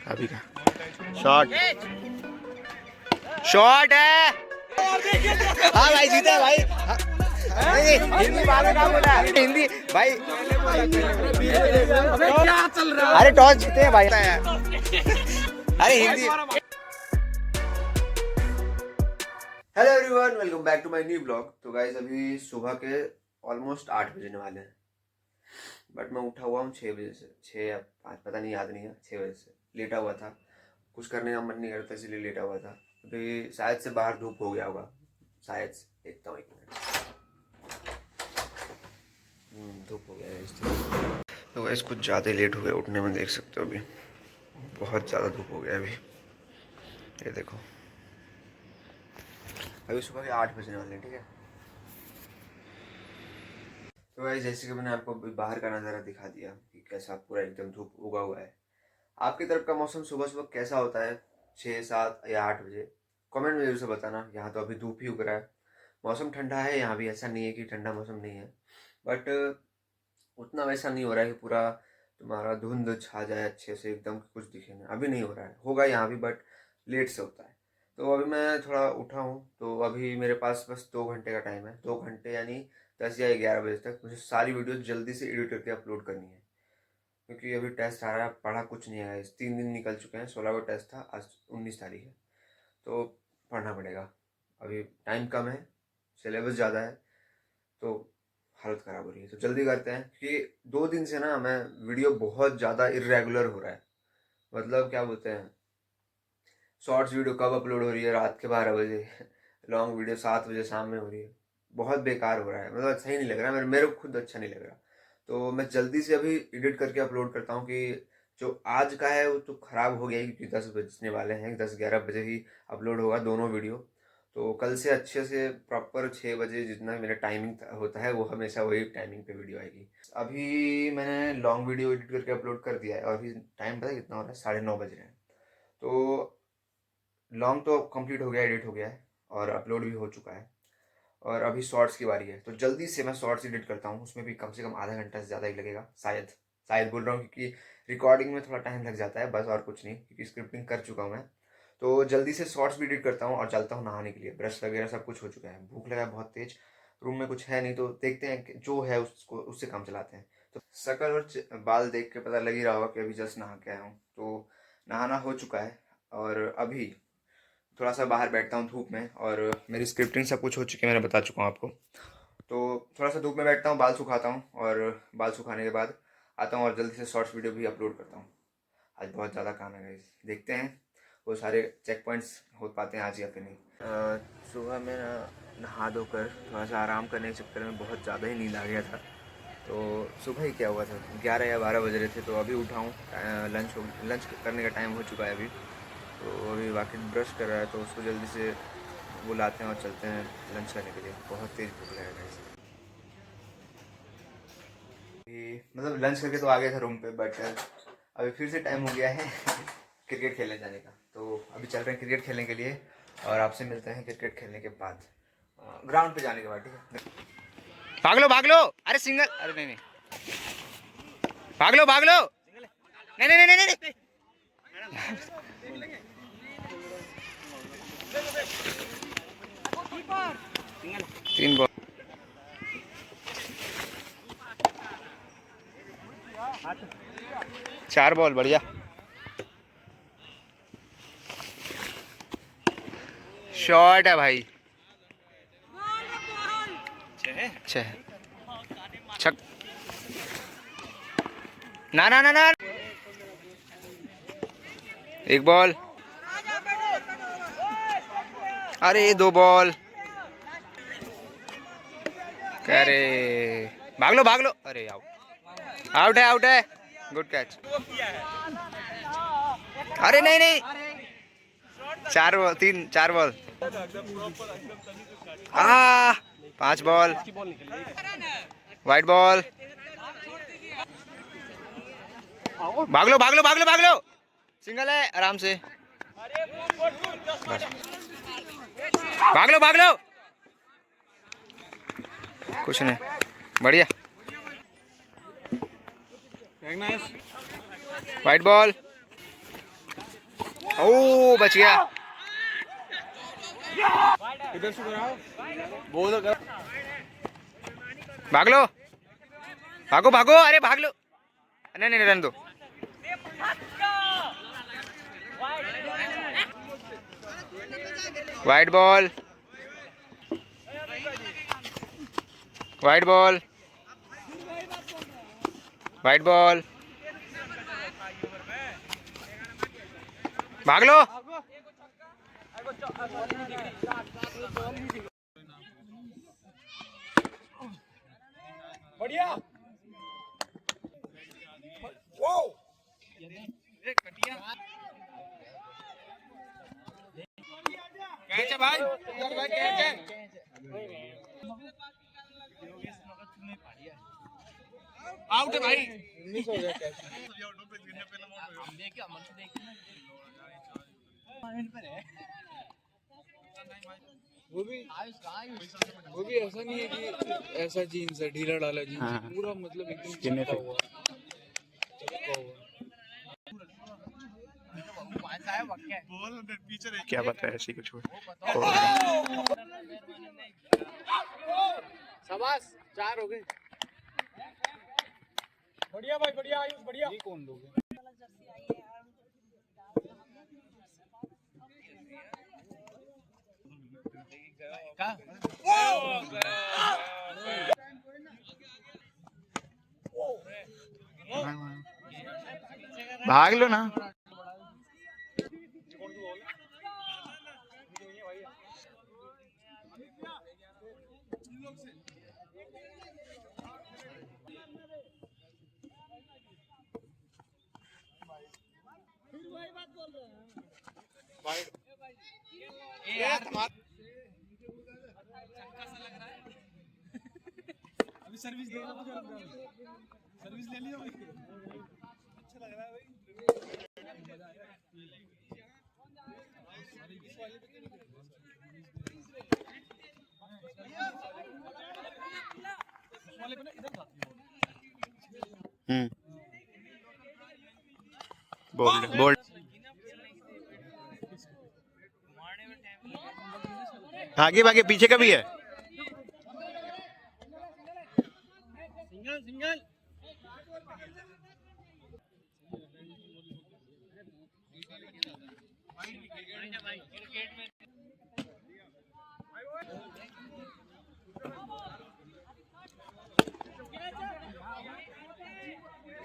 अभी का shot shot है। हाँ भाई जीते भाई। हिंदी बात ना बोला, हिंदी भाई। क्या चल रहा है? अरे टॉस जीते हैं भाई। अरे Hindi. Hello everyone, welcome back to my new blog. तो गाइस अभी सुबह के ऑलमोस्ट 8 बजने वाले हैं, बट मैं उठा हुआ हूँ 6 बजे से, 6 या 5 पता नहीं, याद नहीं है। 6 बजे से लेटा हुआ था, कुछ करने का मन नहीं करता इसलिए लेटा हुआ था। अभी शायद से बाहर धूप हो गया होगा, शायद से। देखता हूँ 1 मिनट। धूप हो गया है इस तरह। तो गाइस कुछ ज़्यादा ही लेट हो गया उठने में, देख सकते हो अभी बहुत ज़्यादा धूप हो गया। अभी ये देखो, अभी सुबह के 8 बजने वाले हैं, ठीक है। तो भाई जैसे कि मैंने आपको बाहर का नज़ारा दिखा दिया कि कैसा पूरा एकदम धूप उगा हुआ है। आपकी तरफ का मौसम सुबह सुबह कैसा होता है 6, 7 या 8 बजे? कमेंट में जरूर से बताना। यहाँ तो अभी धूप ही उग रहा है, मौसम ठंडा है यहाँ भी, ऐसा नहीं है कि ठंडा मौसम नहीं है, बट उतना वैसा नहीं हो रहा है कि पूरा तुम्हारा धुंध छा जाए अच्छे से एकदम कुछ दिखे ना। अभी नहीं हो रहा है, होगा यहाँ भी बट लेट से होता है। तो अभी मैं थोड़ा उठा हूँ, तो अभी मेरे पास बस 2 घंटे का टाइम है। 2 घंटे यानी 10 या 11 बजे तक मुझे सारी वीडियो जल्दी से एडिट करके अपलोड करनी है, क्योंकि अभी टेस्ट आ रहा है। पढ़ा कुछ नहीं है, 3 दिन निकल चुके हैं। 16 को टेस्ट था, आज 19 तारीख है, तो पढ़ना पड़ेगा। अभी टाइम कम है, सिलेबस ज़्यादा है, तो हालत ख़राब हो रही है। तो जल्दी करते हैं कि 2 दिन से ना मैं वीडियो बहुत ज़्यादा इरेगुलर हो रहा है। मतलब क्या बोलते हैं, शॉर्ट्स वीडियो कब अपलोड हो रही है? रात के 12 बजे। लॉन्ग वीडियो 7 बजे शाम में हो रही है। बहुत बेकार हो रहा है, मतलब अच्छा ही नहीं लग रहा है, मेरे को खुद अच्छा नहीं लग रहा। तो मैं जल्दी से अभी एडिट करके अपलोड करता हूँ कि जो आज का है वो तो ख़राब हो गया ही, क्योंकि 10 बजने वाले हैं, 10-11 बजे ही अपलोड होगा दोनों वीडियो। तो कल से अच्छे से प्रॉपर 6 बजे जितना मेरा टाइमिंग होता है वो हमेशा वही टाइमिंग पे वीडियो आएगी। अभी मैंने लॉन्ग वीडियो एडिट करके अपलोड कर दिया है और अभी टाइम पता है कितना हो रहा है? 9:30 बज रहे हैं। तो लॉन्ग तो कंप्लीट हो गया, एडिट हो गया है और अपलोड भी हो चुका है, और अभी शॉर्ट्स की बारी है। तो जल्दी से मैं शॉर्ट्स एडिट करता हूँ, उसमें भी कम से कम आधा घंटा से ज़्यादा ही लगेगा, शायद। शायद बोल रहा हूँ क्योंकि रिकॉर्डिंग में थोड़ा टाइम लग जाता है, बस और कुछ नहीं, क्योंकि स्क्रिप्टिंग कर चुका हूँ मैं। तो जल्दी से शॉर्ट्स भी एडिट करता हूँ और चलता हूँ नहाने के लिए। ब्रश वगैरह सब कुछ हो चुका है, भूख लगा है बहुत तेज, रूम में कुछ है नहीं, तो देखते हैं कि जो है उसको उससे काम चलाते हैं। तो शक्ल और बाल देख के पता लग ही रहा होगा कि अभी जस्ट नहा के आया हूँ। तो नहाना हो चुका है और अभी थोड़ा सा बाहर बैठता हूँ धूप में, और मेरी स्क्रिप्टिंग सब कुछ हो चुकी है, मैंने बता चुका हूँ आपको। तो थोड़ा सा धूप में बैठता हूँ, बाल सुखाता हूँ, और बाल सुखाने के बाद आता हूँ और जल्दी से शॉर्ट्स वीडियो भी अपलोड करता हूँ। आज बहुत ज़्यादा काम है गाइस, देखते हैं वो सारे चेक पॉइंट्स हो पाते हैं आज या फिर नहीं। सुबह में नहा धोकर थोड़ा सा आराम करने के चक्कर में बहुत ज़्यादा ही नींद आ गया था। तो सुबह ही क्या हुआ था, 11 या 12 बज रहे थे, तो अभी उठा हूँ। लंच करने का टाइम हो चुका है अभी। तो अभी वाकिफ ब्रश कर रहा है, तो उसको जल्दी से बुलाते हैं और चलते हैं लंच करने के लिए। बहुत तेज़ भूख लगेगा इसे। मतलब लंच करके तो आ गया था रूम पे, बट अभी फिर से टाइम हो गया है क्रिकेट खेलने जाने का। तो अभी चल रहे हैं क्रिकेट खेलने के लिए, और आपसे मिलते हैं क्रिकेट खेलने के बाद, ग्राउंड पे जाने के बाद, ठीक है। भाग लो भाग लो, अरे सिंगल, अरे नहीं नहीं, भाग लो भाग लो, नहीं नहीं नहीं नहीं, नहीं। 3 बॉल, 4 बॉल, बढ़िया शॉट है भाई। 6 छक, ना ना ना ना, 1 बॉल, अरे 2 बॉल, अरे भाग लो, अरे आउट, आउट है, गुड कैच। अरे नहीं नहीं, 4 ball, 4 ball, 5 ball, white ball, भाग लो, सिंगल है, आराम से, भाग लो, कुछ नहीं, बढ़िया। White ball. ओ बच गया। इधर से कराओ। भाग लो, भागो भागो, अरे भाग लो। नहीं नहीं रहने दो। White ball, white ball, white ball, भाग लो। बढ़िया। कैच है भाई, भाई कैच है। आउट है भाई। मिस हो गया कैच। वो भी ऐसा नहीं है कि ऐसा जीन्स है ढीला डाला जीन्स। हाँ। पूरा मतलब एकदम चिपका हुआ। क्या पता है ऐसी कुछ हो। शाबाश, 4 हो गए। बढ़िया भाई, बढ़िया आयुष, बढ़िया। ये कौन लोग हैं? भाग लो ना। अभी सर्विस दे सर्विस ले लियो भाई। अच्छा लग रहा है भाई। Bold bold. भागे भागे, पीछे का भी है। Single single.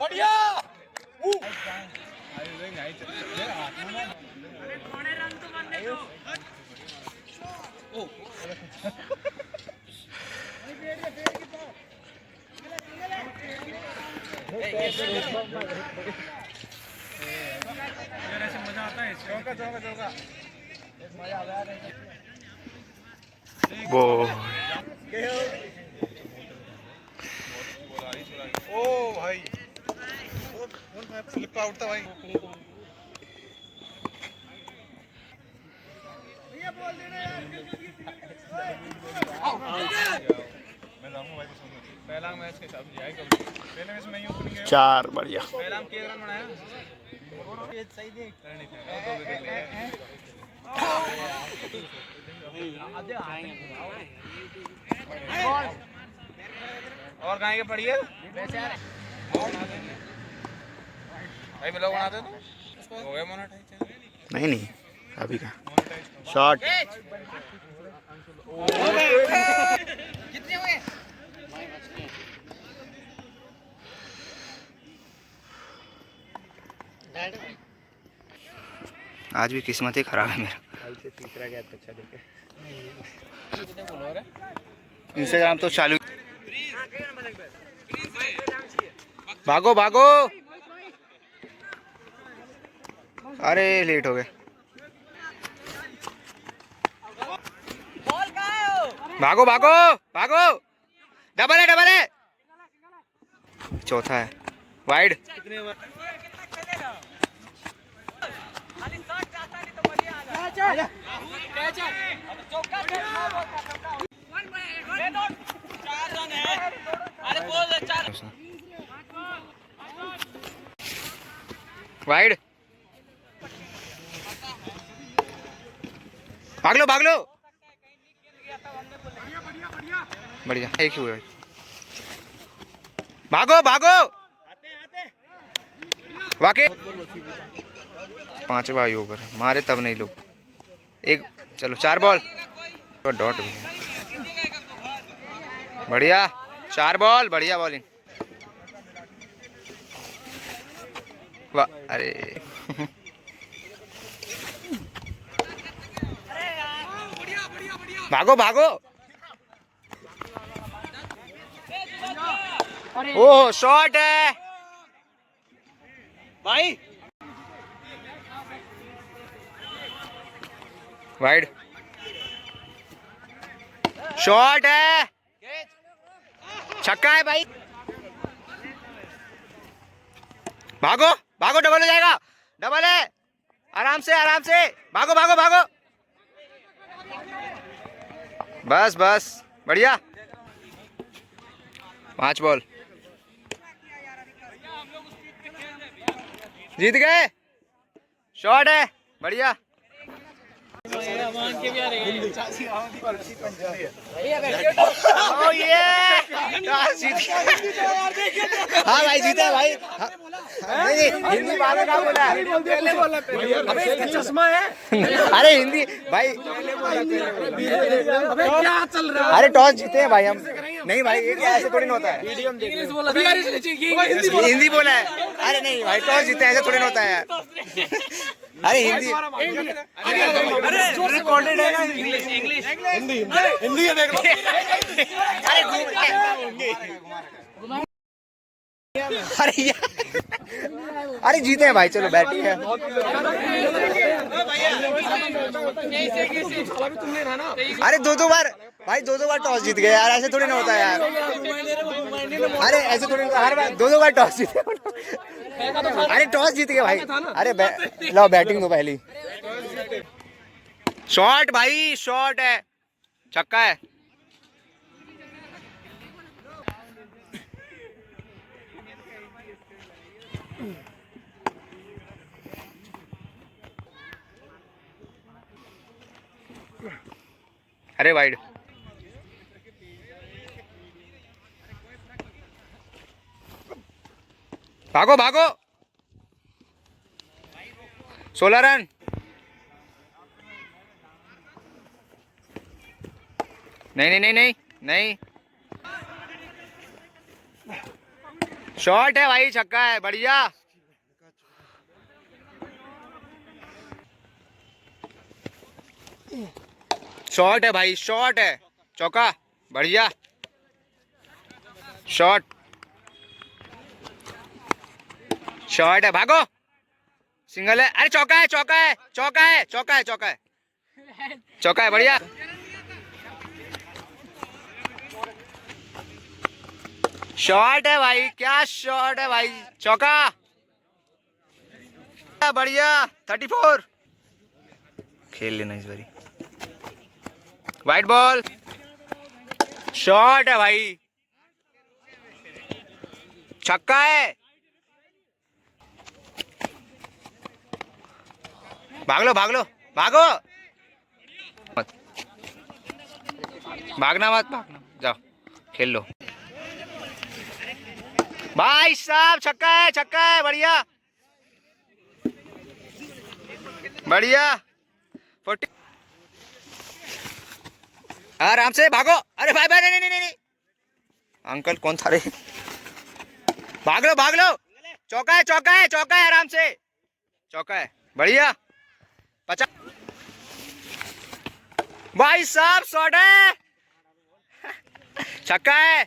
बढ़िया। मजा आता है। चौका चौका चौका। मजा आ रहा है। वो ओ भाई, स्लिप आउट था भाई। पहला मैच के हिसाब से जाएगा। पहले मैच में ही ओपनिंग है। 4 बढ़िया। पहला हम 13 रन बनाया। ये सही दे। और गाय के पड़ी है भाई। ब्लॉग बना दे तो हो गया मोनेटाइज। नहीं नहीं अभी का शॉट। कितने हुए? आज भी किस्मत ही खराब है मेरा। तीसरा गया अच्छा देखे। इंस्टाग्राम तो चालू। भागो भागो, अरे लेट हो गए। भागो भागो भागो, डबल है डबल है। चौथा है वाइड। वाइड। भाग लो भाग लो। बढ़िया, एक ही हुआ। भागो भागो। वाकई 5 भाई ओवर मारे तब नहीं लोग। एक चलो 4 बॉल डॉट। बढ़िया 4 बॉल, बढ़िया बॉलिंग। वाह अरे भागो भागो। ओह शॉट है भाई। वाइड शॉट है, छक्का है भाई। भागो भागो, डबल हो जाएगा, डबल है। आराम से आराम से, भागो भागो भागो। बस बस बढ़िया। 5 बॉल जीत गए। शॉट है बढ़िया। हाँ भाई जीता भाई। नहीं हिंदी बाद में क्या बोला? अबे इसका चश्मा है। अरे हिंदी भाई क्या चल रहा है? अरे टॉस जीते हैं भाई हम। नहीं भाई ये क्या ऐसे थोड़ी ना होता है। हिंदी बोला है। अरे नहीं भाई टॉस जीते हैं ऐसे थोड़ी ना होता है यार। अरे हिंदी रिकॉर्डेड है ना। इंग्लिश इंग्लिश हिंदी हिंदी है देख लो। अरे यार अरे जीते हैं भाई, चलो बैटिंग है। अरे 2-2 बार भाई, 2-2 बार टॉस जीत गए यार, ऐसे थोड़ी ना होता है यार। अरे ऐसे थोड़ी हर बार 2-2 बार टॉस जीते। अरे टॉस जीत गए भाई। अरे लो बैटिंग दो पहली। शॉट भाई, शॉट है, छक्का है। अरे वाइड। भागो भागो। 16 रन। नहीं नहीं नहीं नहीं नहीं, शॉट है भाई, छक्का है बढ़िया। शॉट है भाई, शॉट है, चौका बढ़िया। शॉट शॉट है, भागो। सिंगल है, अरे चौका है, चौका है, चौका है, चौका है, चौका है, चौका है बढ़िया। शॉट है भाई, क्या शॉट है भाई, चौका बढ़िया। 34 खेल लेना इस बारी। वाइट बॉल, शॉट है भाई, छक्का है। भाग लो भाग लो भागो मत, भागना मत, भागना जाओ खेल लो। भाई साहब छक्का है, छक्का है बढ़िया बढ़िया। 40 आराम से भागो। अरे भाई भाई नहीं नहीं नहीं नहीं, अंकल कौन था रे? भाग लो भाग लो, चौका है, चौका है, चौका है, आराम से चौका है बढ़िया। 50 भाई साहब शॉट है, छक्का है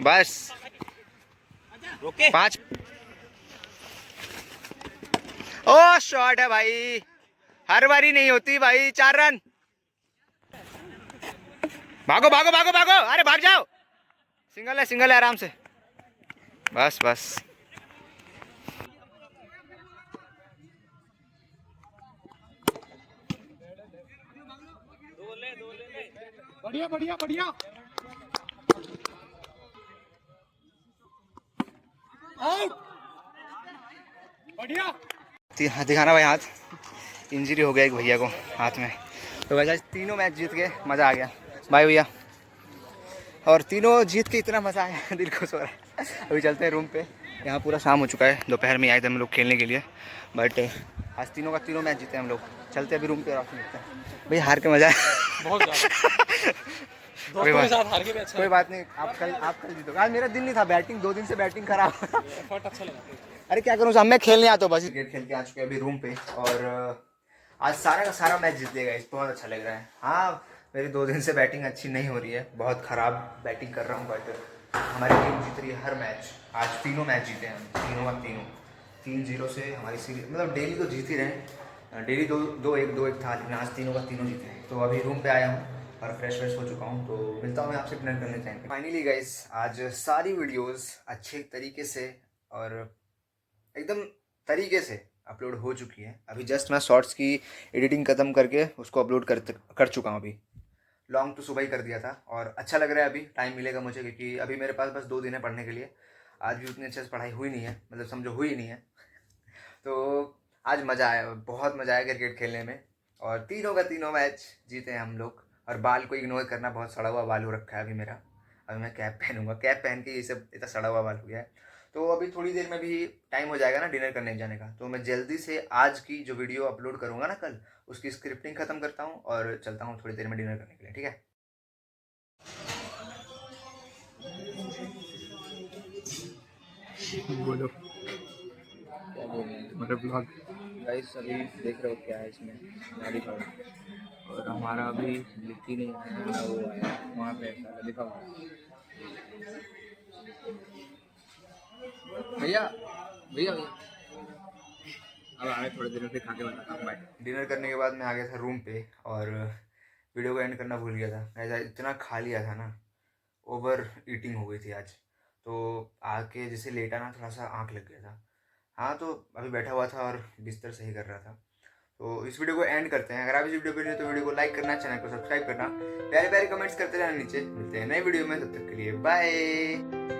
बस। 5 ओ शॉट है भाई, हर बारी नहीं होती भाई। 4 रन। भागो भागो भागो भागो, अरे भाग जाओ। सिंगल है आराम से, बस बस। बढ़िया बढ़िया बढ़िया। दिखाना भाई हाथ, इंजरी हो गया एक भैया को हाथ में। तो वैसे आज तीनों मैच जीत के मज़ा आ गया भाई भैया, और तीनों जीत के इतना मज़ा आया दिल खुश हो रहा है। अभी चलते हैं रूम पे, यहाँ पूरा शाम हो चुका है, दोपहर में आए थे हम लोग खेलने के लिए, बट आज तीनों का तीनों मैच जीते हम लोग। चलते हैं अभी रूम पे और मिलते हैं। भाई हार के मज़ा बहुत कोई बात नहीं, आप कल जीतोगे। आज मेरा दिन नहीं था, बैटिंग 2 दिन से बैटिंग खराब। अच्छा लगा। अरे क्या करूँ, मैं खेलने आता हूँ बस। क्रिकेट खेल के आ चुके हैं अभी रूम पे, और आज सारा का सारा मैच जीत लेगा, इस बहुत अच्छा लग रहा है। हाँ मेरी 2 दिन से बैटिंग अच्छी नहीं हो रही है, बहुत ख़राब बैटिंग कर रहा हूँ, बट हमारी टीम जीत रही है हर मैच। आज तीनों मैच जीते हैं, तीनों का तीनों 3-0 से हमारी सीरीज, मतलब डेली तो जीत ही रहे हैं, डेली 2-1 था, लेकिन आज तीनों का तीनों जीते हैं। तो अभी रूम पे आया हूँ और फ्रेश हो चुका हूँ, तो मिलता हूँ मैं आपसे डिनर करने टाइम पे। फाइनली गाइस, आज सारी वीडियोस अच्छे तरीके से और एकदम तरीके से अपलोड हो चुकी है। अभी जस्ट मैं शॉर्ट्स की एडिटिंग ख़त्म करके उसको अपलोड कर चुका हूँ। अभी लॉन्ग तो सुबह ही कर दिया था, और अच्छा लग रहा है। अभी टाइम मिलेगा मुझे, क्योंकि अभी मेरे पास बस 2 दिन है पढ़ने के लिए। आज भी उतनी अच्छे से पढ़ाई हुई नहीं है, मतलब समझो हुई नहीं है। तो आज मज़ा आया, बहुत मज़ा आया क्रिकेट खेलने में, और तीनों का तीनों मैच जीते हैं हम लोग। और बाल को इग्नोर करना, बहुत सड़ा हुआ बाल हो रखा है अभी मेरा। अभी मैं कैप पहनूंगा, कैप पहन के ये सब इतना सड़ा हुआ बाल हो गया है। तो अभी थोड़ी देर में भी टाइम हो जाएगा ना डिनर करने जाने का, तो मैं जल्दी से आज की जो वीडियो अपलोड करूँगा ना कल, उसकी स्क्रिप्टिंग ख़त्म करता हूँ और चलता हूँ थोड़ी देर में डिनर करने के लिए, ठीक है। बोलो क्या बोल रहे हैं तुम्हारा ब्लॉग। गाइस अभी देख रहे हो क्या है इसमें, गाड़ी का, और हमारा अभी लिट्टी नहीं आया, वो आया वहाँ पे साला लिखा हुआ है। भैया भैया भैया अब आए, थोड़ी देर में फिर खा के बताता हूँ। बाय। डिनर करने के बाद मैं आ गया था रूम पे, और वीडियो को एंड करना भूल गया था। ऐसा इतना खा लिया था ना, ओवर ईटिंग हो गई थी आज। तो आके जैसे लेटा ना, थोड़ा सा आँख लग गया था। हाँ तो अभी बैठा हुआ था और बिस्तर सही कर रहा था। तो इस वीडियो को एंड करते हैं। अगर आप इस वीडियो पे नहीं तो वीडियो को लाइक करना, चैनल को सब्सक्राइब करना, प्यारे प्यारे कमेंट्स करते रहना नीचे। मिलते हैं नए वीडियो में, तब तक के लिए बाय।